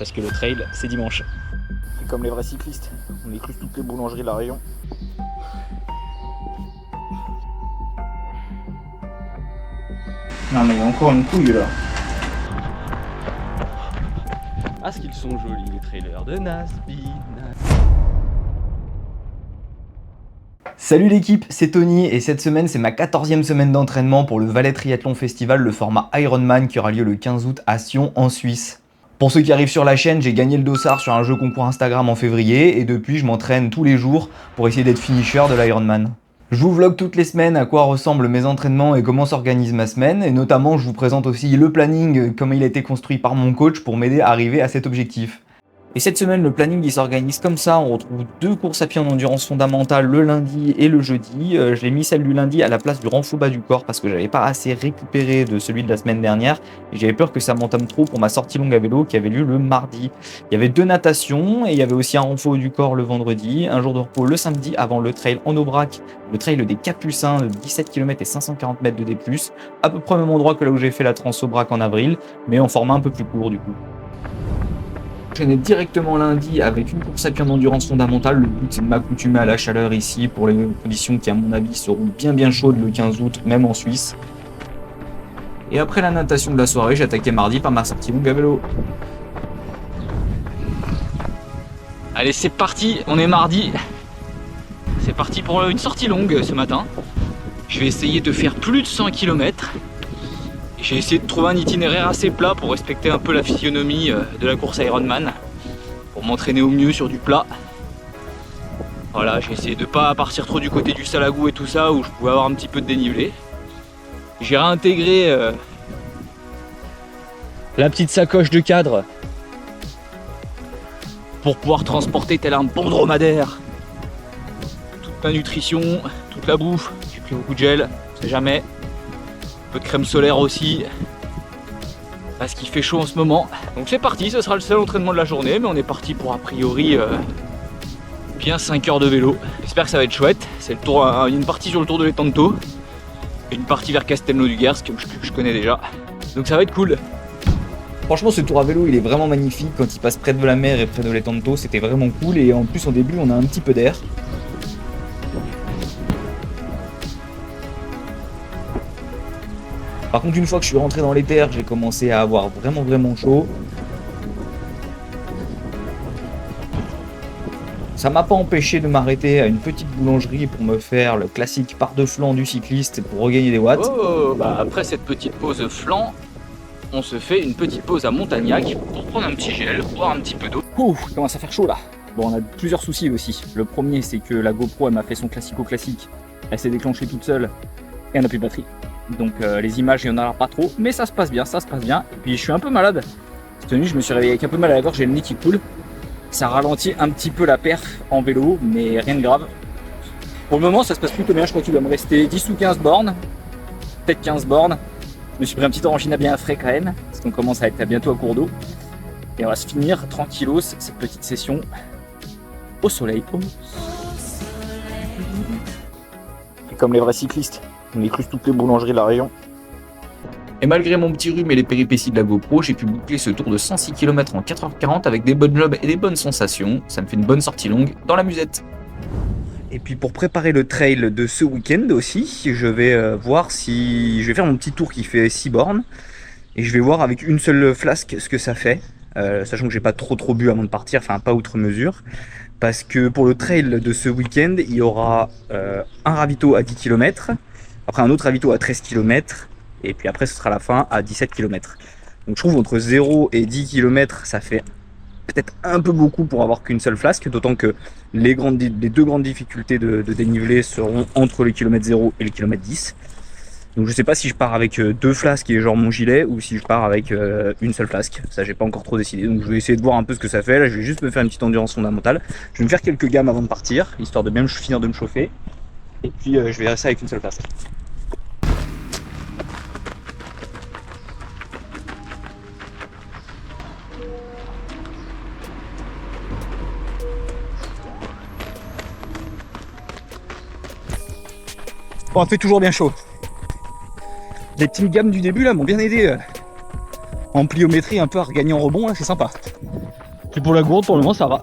parce que le trail c'est dimanche. C'est comme les vrais cyclistes, on écluse toutes les boulangeries de la région. Non mais il y a encore une couille là. Ah, ce qu'ils sont jolis les trailers de Nasby. Salut l'équipe, c'est Tony et cette semaine c'est ma 14e semaine d'entraînement pour le Valais Triathlon Festival, le format Ironman qui aura lieu le 15 août à Sion en Suisse. Pour ceux qui arrivent sur la chaîne, j'ai gagné le dossard sur un jeu concours Instagram en février et depuis je m'entraîne tous les jours pour essayer d'être finisher de l'Ironman. Je vous vlog toutes les semaines à quoi ressemblent mes entraînements et comment s'organise ma semaine, et notamment je vous présente aussi le planning, comment il a été construit par mon coach pour m'aider à arriver à cet objectif. Et cette semaine, le planning il s'organise comme ça, on retrouve 2 courses à pied en endurance fondamentale le lundi et le jeudi. Je l'ai mis celle du lundi à la place du renfort bas du corps parce que j'avais pas assez récupéré de celui de la semaine dernière et j'avais peur que ça m'entame trop pour ma sortie longue à vélo qui avait lieu le mardi. Il y avait 2 natations et il y avait aussi un renfort du corps le vendredi, un jour de repos le samedi avant le trail en Aubrac, le trail des Capucins de 17 km et 540 mètres de D+, à peu près au même endroit que là où j'ai fait la Trans-Aubrac en avril, mais en format un peu plus court du coup. J'enchaînais directement lundi avec une course à pied en endurance fondamentale. Le but c'est de m'accoutumer à la chaleur ici pour les conditions qui à mon avis seront bien chaudes le 15 août, même en Suisse. Et après la natation de la soirée, j'ai attaqué mardi par ma sortie longue à vélo. Allez, c'est parti, on est mardi. C'est parti pour une sortie longue ce matin. Je vais essayer de faire plus de 100 km. J'ai essayé de trouver un itinéraire assez plat pour respecter un peu la physionomie de la course Ironman, pour m'entraîner au mieux sur du plat. Voilà, j'ai essayé de pas partir trop du côté du Salagou et tout ça, où je pouvais avoir un petit peu de dénivelé. J'ai réintégré la petite sacoche de cadre pour pouvoir transporter tel un bon dromadaire toute ma nutrition, toute la bouffe. J'ai pris beaucoup de gel, on sait jamais. Un peu de crème solaire aussi, parce qu'il fait chaud en ce moment. Donc c'est parti, ce sera le seul entraînement de la journée, mais on est parti pour a priori bien 5 heures de vélo. J'espère que ça va être chouette. C'est le tour, une partie sur le tour de l'Etanto, et une partie vers Castelnau-du-Gers que je connais déjà. Donc ça va être cool. Franchement, ce tour à vélo il est vraiment magnifique quand il passe près de la mer et près de l'Etanto, c'était vraiment cool et en plus au début on a un petit peu d'air. Par contre, une fois que je suis rentré dans les terres, j'ai commencé à avoir vraiment chaud. Ça m'a pas empêché de m'arrêter à une petite boulangerie pour me faire le classique part de flanc du cycliste pour regagner des watts. Oh, bah après cette petite pause flanc, on se fait une petite pause à Montagnac pour prendre un petit gel, boire un petit peu d'eau. Ouh, il commence à faire chaud là. Bon, on a plusieurs soucis aussi. Le premier, c'est que la GoPro, elle m'a fait son classique. Elle s'est déclenchée toute seule et elle n'a plus de batterie. Donc les images, il n'y en a pas trop, mais ça se passe bien, Et puis je suis un peu malade. Cette nuit, je me suis réveillé avec un peu mal à la gorge, j'ai le nez qui coule. Ça ralentit un petit peu la perf en vélo, mais rien de grave. Pour le moment, ça se passe plutôt bien. Je crois qu'il va me rester 10 ou 15 bornes. Peut-être 15 bornes. Je me suis pris un petit orangina bien frais quand même, parce qu'on commence à être bientôt à court d'eau. Et on va se finir tranquillos cette petite session au soleil. C'est comme les vrais cyclistes, on écluse toutes les boulangeries de la région. Et malgré mon petit rhume et les péripéties de la GoPro, j'ai pu boucler ce tour de 106 km en 4h40 avec des bonnes jobs et des bonnes sensations. Ça me fait une bonne sortie longue dans la musette. Et puis pour préparer le trail de ce week-end aussi, je vais voir si... Je vais faire mon petit tour qui fait 6 bornes. Et je vais voir avec une seule flasque ce que ça fait. Sachant que j'ai pas trop bu avant de partir, enfin pas outre mesure. Parce que pour le trail de ce week-end, il y aura un ravito à 10 km. Après un autre ravito à 13 km. Et puis après ce sera la fin à 17 km. Donc je trouve entre 0 et 10 km ça fait peut-être un peu beaucoup pour avoir qu'une seule flasque. D'autant que les 2 grandes difficultés de dénivelé seront entre le kilomètre 0 et le kilomètre 10. Donc je sais pas si je pars avec 2 flasques et genre mon gilet ou si je pars avec une seule flasque. Ça j'ai pas encore trop décidé. Donc je vais essayer de voir un peu ce que ça fait. Là je vais juste me faire une petite endurance fondamentale. Je vais me faire quelques gammes avant de partir, histoire de bien finir de me chauffer. Et puis je verrai ça avec une seule flasque. Bon, il fait toujours bien chaud. Les petites gammes du début là m'ont bien aidé en pliométrie, un peu à regagner en rebond, là c'est sympa. Puis pour la gourde, pour le moment, ça va.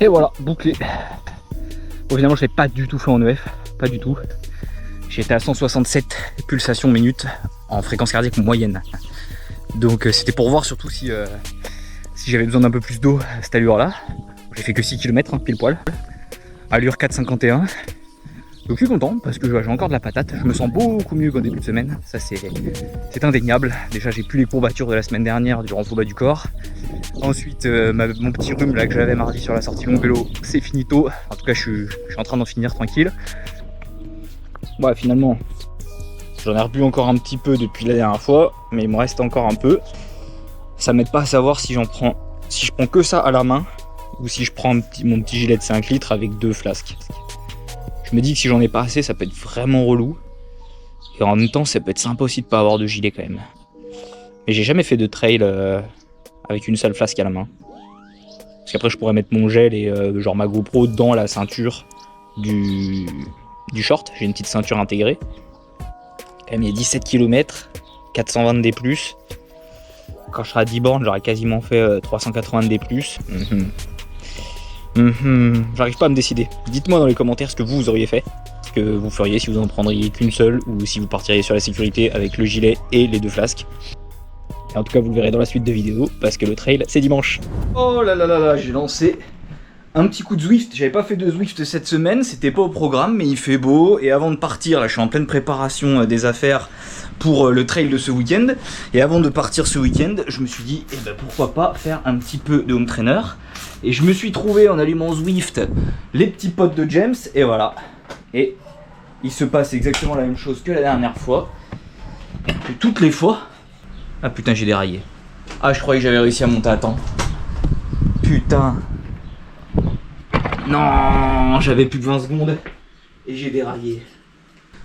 Et voilà, bouclé. Bon, évidemment, je l'ai pas du tout fait en EF, pas du tout. J'étais à 167 pulsations minutes en fréquence cardiaque moyenne. Donc c'était pour voir surtout si j'avais besoin d'un peu plus d'eau à cette allure-là. J'ai fait que 6 km, pile poil. Allure 4,51. Donc je suis content parce que j'ai encore de la patate. Je me sens beaucoup mieux qu'en début de semaine. Ça c'est indéniable. Déjà j'ai plus les courbatures de la semaine dernière du renfort bas du corps. Ensuite mon petit rhume là que j'avais mardi sur la sortie long vélo, c'est finito. En tout cas je suis en train d'en finir tranquille. Ouais, finalement j'en ai rebu encore un petit peu depuis la dernière fois, mais il me reste encore un peu. Ça m'aide pas à savoir si je prends que ça à la main ou si je prends mon petit gilet de 5 litres avec 2 flasques. Je me dis que si j'en ai pas assez, ça peut être vraiment relou. Et en même temps, ça peut être sympa aussi de pas avoir de gilet quand même. Mais j'ai jamais fait de trail avec une seule flasque à la main. Parce qu'après, je pourrais mettre mon gel et genre ma GoPro dans la ceinture du short. J'ai une petite ceinture intégrée. Quand même, il y a 17 km, 420 D+. Quand je serai à 10 bornes, j'aurai quasiment fait 380 D+. J'arrive pas à me décider. Dites-moi dans les commentaires ce que vous auriez fait. Ce que vous feriez si vous en prendriez qu'une seule ou si vous partiriez sur la sécurité avec le gilet et les 2 flasques. Et en tout cas, vous le verrez dans la suite de vidéos parce que le trail, c'est dimanche. Oh là là là là, j'ai lancé un petit coup de Zwift. J'avais pas fait de Zwift cette semaine, c'était pas au programme, mais il fait beau. Et avant de partir, là, je suis en pleine préparation des affaires pour le trail de ce week-end. Et avant de partir ce week-end, je me suis dit, eh ben, pourquoi pas faire un petit peu de home trainer. Et je me suis trouvé en allumant Zwift les petits potes de James. Et voilà. Et il se passe exactement la même chose que la dernière fois. Que toutes les fois. Ah putain, j'ai déraillé. Ah, je croyais que j'avais réussi à monter à temps. Putain. Non, j'avais plus que 20 secondes. Et j'ai déraillé.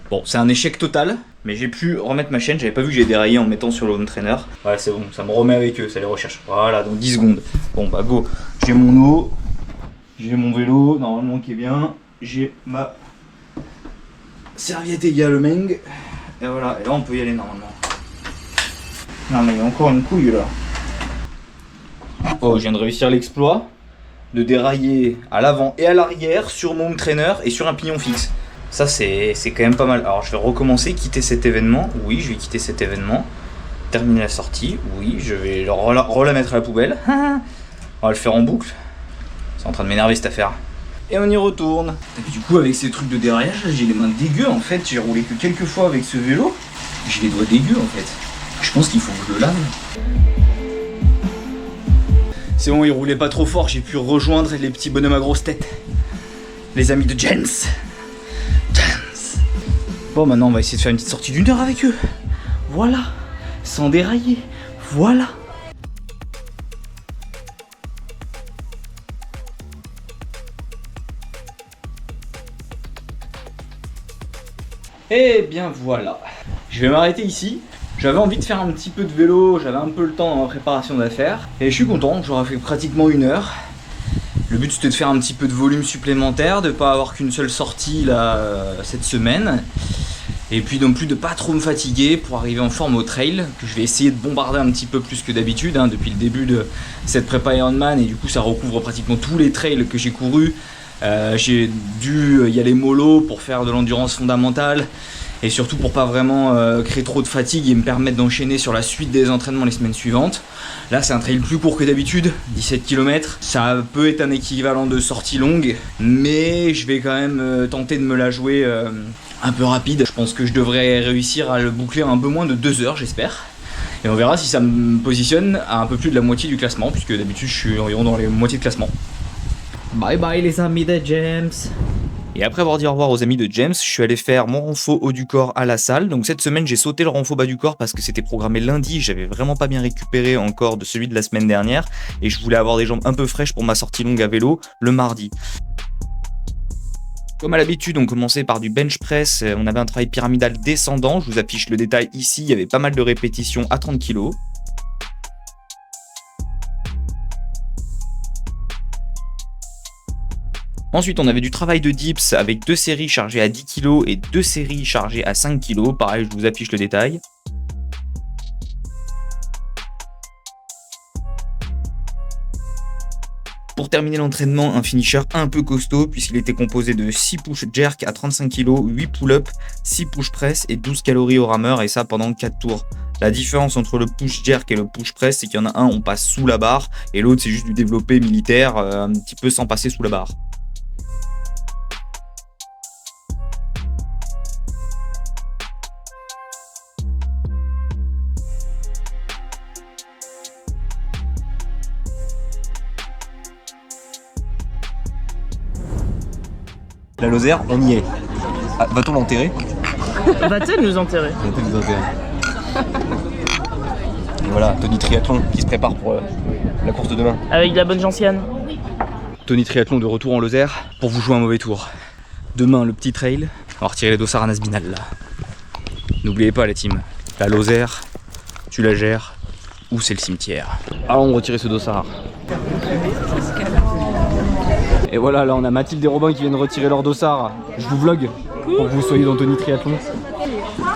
Bon, c'est un échec total. Mais j'ai pu remettre ma chaîne. J'avais pas vu que j'ai déraillé en mettant sur le home trainer. Ouais, c'est bon, ça me remet avec eux, ça les recherche. Voilà, dans 10 secondes. Bon, bah go. J'ai mon eau. J'ai mon vélo, normalement qui est bien. J'ai ma serviette égale Meng. Et voilà, et là on peut y aller normalement. Non mais il y a encore une couille là. Oh, je viens de réussir l'exploit de dérailler à l'avant et à l'arrière sur mon home trainer et sur un pignon fixe. Ça c'est quand même pas mal. Alors je vais recommencer, quitter cet événement. Oui, je vais quitter cet événement. Terminer la sortie. Oui, je vais la mettre à la poubelle. On va le faire en boucle. C'est en train de m'énerver cette affaire. Et on y retourne. Et du coup avec ces trucs de déraillage, j'ai les mains dégueu en fait. J'ai roulé que quelques fois avec ce vélo. J'ai les doigts dégueux en fait. Je pense qu'il faut que je le lave. C'est bon, il roulait pas trop fort, j'ai pu rejoindre les petits bonhommes à grosse tête. Les amis de James. Bon, maintenant on va essayer de faire une petite sortie d'1 heure avec eux. Voilà. Sans dérailler. Voilà. Et bien voilà. Je vais m'arrêter ici. J'avais envie de faire un petit peu de vélo, j'avais un peu le temps dans ma préparation d'affaires. Et je suis content, j'aurais fait pratiquement 1 heure. Le but c'était de faire un petit peu de volume supplémentaire, de pas avoir qu'une seule sortie là cette semaine. Et puis non plus de pas trop me fatiguer pour arriver en forme au trail, que je vais essayer de bombarder un petit peu plus que d'habitude depuis le début de cette prépa Ironman. Et du coup ça recouvre pratiquement tous les trails que j'ai courus. J'ai dû y aller mollo pour faire de l'endurance fondamentale. Et surtout pour pas vraiment créer trop de fatigue et me permettre d'enchaîner sur la suite des entraînements les semaines suivantes. Là c'est un trail plus court que d'habitude, 17 km. Ça peut être un équivalent de sortie longue, mais je vais quand même tenter de me la jouer un peu rapide. Je pense que je devrais réussir à le boucler un peu moins de 2 heures, j'espère. Et on verra si ça me positionne à un peu plus de la moitié du classement, puisque d'habitude je suis environ dans les moitiés de classement. Bye bye les amis de James. Et après avoir dit au revoir aux amis de James, je suis allé faire mon renfo haut du corps à la salle. Donc cette semaine, j'ai sauté le renfo bas du corps parce que c'était programmé lundi. J'avais vraiment pas bien récupéré encore de celui de la semaine dernière. Et je voulais avoir des jambes un peu fraîches pour ma sortie longue à vélo le mardi. Comme à l'habitude, on commençait par du bench press. On avait un travail pyramidal descendant. Je vous affiche le détail ici. Il y avait pas mal de répétitions à 30 kg. Ensuite, on avait du travail de dips avec 2 séries chargées à 10 kg et 2 séries chargées à 5 kg. Pareil, je vous affiche le détail. Pour terminer l'entraînement, un finisher un peu costaud puisqu'il était composé de 6 push jerk à 35 kg, 8 pull-up, 6 push press et 12 calories au rameur, et ça pendant 4 tours. La différence entre le push jerk et le push press, c'est qu'il y en a un, on passe sous la barre, et l'autre c'est juste du développé militaire, un petit peu sans passer sous la barre. La Lozère, on y est. Ah, va-t-on l'enterrer? Va-t-elle nous enterrer? Va-t-elle nous enterrer? Et voilà, Tony Triathlon qui se prépare pour la course de demain. Avec de la bonne gentiane. Tony Triathlon de retour en Lozère pour vous jouer un mauvais tour. Demain, le petit trail. On va retirer les dossards à Nasbinal là. N'oubliez pas la team, la Lozère, tu la gères ou c'est le cimetière. Allons retirer ce dossard. Et voilà, là on a Mathilde et Robin qui viennent retirer leur dossard. Je vous vlog pour que vous soyez dans Tony Triathlon.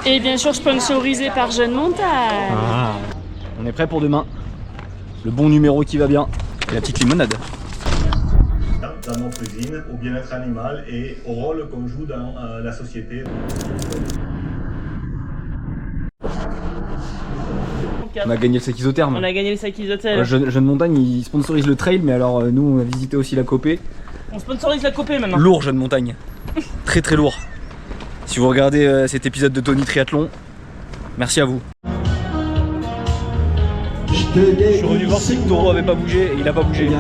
Et bien sûr sponsorisé par Jeune Montagne. Ah. On est prêt pour demain. Le bon numéro qui va bien. Et la petite limonade. Dans nos cuisines, au bien-être animal et au rôle qu'on joue dans la société. On a gagné le sac isotherme. On a gagné le sac isotherme. Jeune Montagne, il sponsorise le trail, mais alors nous on a visité aussi la Copé. On sponsorise la Copé maintenant. Lourd Jeune Montagne. Très très lourd. Si vous regardez cet épisode de Tony Triathlon, merci à vous. Je suis revenu voir si le taureau avait pas bougé et il a pas bougé.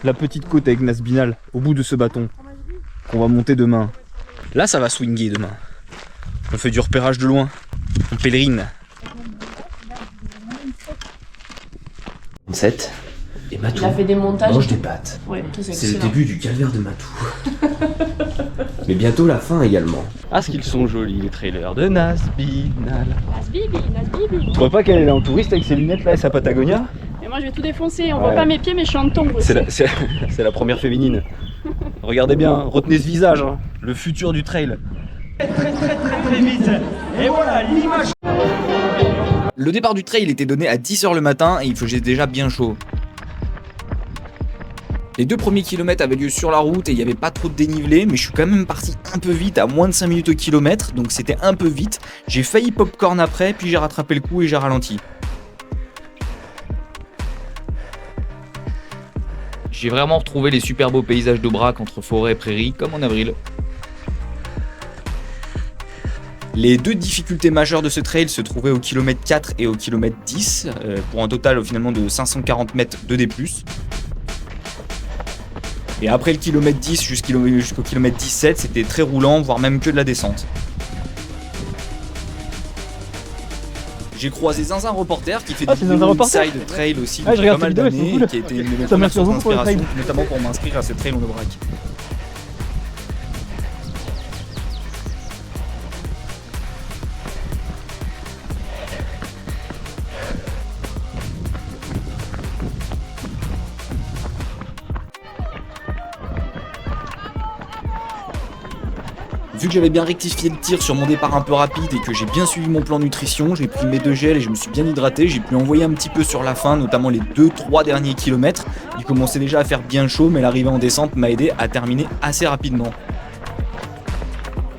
La petite côte avec Nasbinal au bout de ce bâton qu'on va monter demain. Là ça va swinguer demain. On fait du repérage de loin. On pèlerine. 7 et Matou Il a fait des montages. mange des pâtes. Ouais, C'est le excellent. début du calvaire de Matou. Mais bientôt la fin également. Ah, ce qu'ils sont jolis les trailers de Nasbinal. Nasbibi, Nasbibi. Tu vois pas qu'elle est là en touriste avec ses lunettes là et sa Patagonia? Et moi je vais tout défoncer. On Ouais. voit pas mes pieds mais je suis en tombe aussi. C'est la première féminine. Regardez bien, retenez ce visage, hein. Le futur du trail. Le départ du trail était donné à 10 h le matin et il faisait déjà bien chaud. Les 2 premiers kilomètres avaient lieu sur la route et il n'y avait pas trop de dénivelé, mais je suis quand même parti un peu vite, à moins de 5 minutes au kilomètre, donc c'était un peu vite. J'ai failli popcorn après, puis j'ai rattrapé le coup et j'ai ralenti. J'ai vraiment retrouvé les super beaux paysages d'Aubrac entre forêt et prairie, comme en avril. Les 2 difficultés majeures de ce trail se trouvaient au kilomètre 4 et au kilomètre 10, pour un total finalement de 540 mètres de D+. Et après le kilomètre 10 jusqu'au kilomètre 17, c'était très roulant, voire même que de la descente. J'ai croisé Zinzin Reporter qui fait Ah, du c'est Zinzin Reporter. inside trail aussi Ah, depuis je regarde pas mal ses vidéos, elles sont d'années, cool. qui a été une de mes Ça premières m'inspire sources beaucoup pour le d'inspiration, trail. notamment pour m'inscrire à ce trail en Aubrac. Vu que j'avais bien rectifié le tir sur mon départ un peu rapide et que j'ai bien suivi mon plan nutrition, j'ai pris mes 2 gels et je me suis bien hydraté, j'ai pu envoyer un petit peu sur la fin, notamment les 2-3 derniers kilomètres. Il commençait déjà à faire bien chaud, mais l'arrivée en descente m'a aidé à terminer assez rapidement.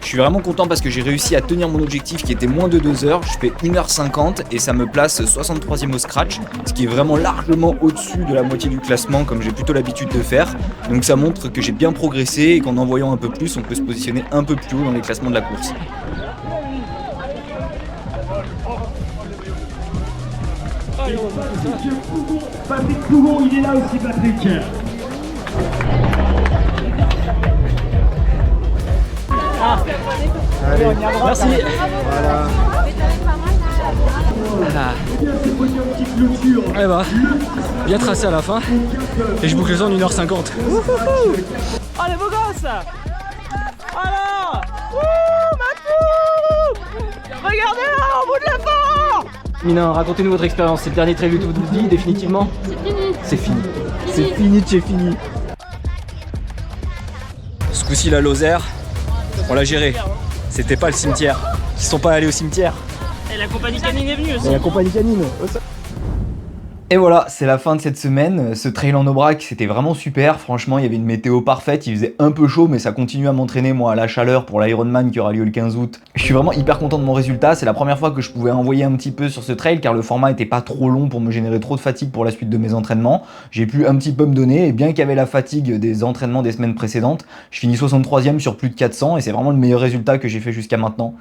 Je suis vraiment content parce que j'ai réussi à tenir mon objectif qui était moins de 2 heures, je fais 1h50 et ça me place 63e au scratch, ce qui est vraiment largement au-dessus de la moitié du classement comme j'ai plutôt l'habitude de faire. Donc ça montre que j'ai bien progressé et qu'en envoyant un peu plus, on peut se positionner un peu plus haut dans les classements de la course. Patrick Pougon, il est là aussi, Patrick. Merci. Ah. Eh bah, bien tracé à la fin. Et je boucle les en 1h50. Oh les beaux gosses. Alors regardez là, au bout de la fin. Mina, racontez-nous votre expérience. C'est le dernier trail de votre vie, définitivement? C'est fini. C'est fini de chez fini. Ce coup-ci, la Lozère, on l'a géré. C'était pas le cimetière. Ils sont pas allés au cimetière. Et la compagnie canine est venue aussi. Et la compagnie canine. Et voilà, c'est la fin de cette semaine. Ce trail en Aubrac, c'était vraiment super. Franchement, il y avait une météo parfaite. Il faisait un peu chaud, mais ça continue à m'entraîner, moi, à la chaleur pour l'Ironman qui aura lieu le 15 août. Je suis vraiment hyper content de mon résultat. C'est la première fois que je pouvais envoyer un petit peu sur ce trail, car le format était pas trop long pour me générer trop de fatigue pour la suite de mes entraînements. J'ai pu un petit peu me donner, et bien qu'il y avait la fatigue des entraînements des semaines précédentes, je finis 63e sur plus de 400, et c'est vraiment le meilleur résultat que j'ai fait jusqu'à maintenant.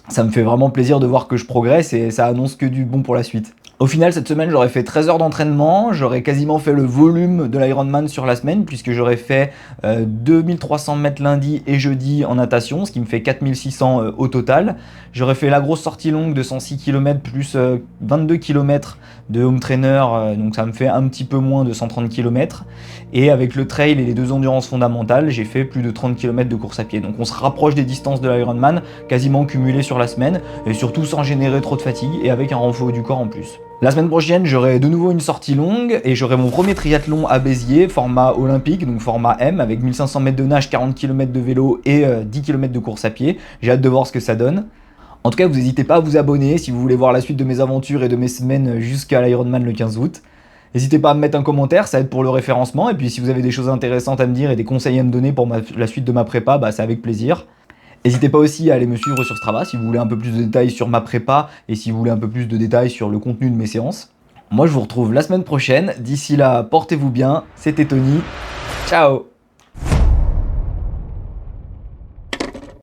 Ça me fait vraiment plaisir de voir que je progresse et ça annonce que du bon pour la suite. Au final, cette semaine, j'aurais fait 13 heures d'entraînement, j'aurais quasiment fait le volume de l'Ironman sur la semaine, puisque j'aurais fait 2300 mètres lundi et jeudi en natation, ce qui me fait 4600 au total. J'aurais fait la grosse sortie longue de 106 km plus 22 km de home trainer, donc ça me fait un petit peu moins de 130 km. Et avec le trail et les 2 endurances fondamentales, j'ai fait plus de 30 km de course à pied. Donc on se rapproche des distances de l'Ironman, quasiment cumulées sur la semaine, et surtout sans générer trop de fatigue et avec un renfort du corps en plus. La semaine prochaine, j'aurai de nouveau une sortie longue et j'aurai mon premier triathlon à Béziers, format olympique, donc format M, avec 1500 mètres de nage, 40 km de vélo et 10 km de course à pied. J'ai hâte de voir ce que ça donne. En tout cas, vous n'hésitez pas à vous abonner si vous voulez voir la suite de mes aventures et de mes semaines jusqu'à l'Ironman le 15 août. N'hésitez pas à me mettre un commentaire, ça aide pour le référencement. Et puis si vous avez des choses intéressantes à me dire et des conseils à me donner pour la suite de ma prépa, bah, c'est avec plaisir. N'hésitez pas aussi à aller me suivre sur Strava si vous voulez un peu plus de détails sur ma prépa et si vous voulez un peu plus de détails sur le contenu de mes séances. Moi je vous retrouve la semaine prochaine, d'ici là portez-vous bien, c'était Tony, ciao.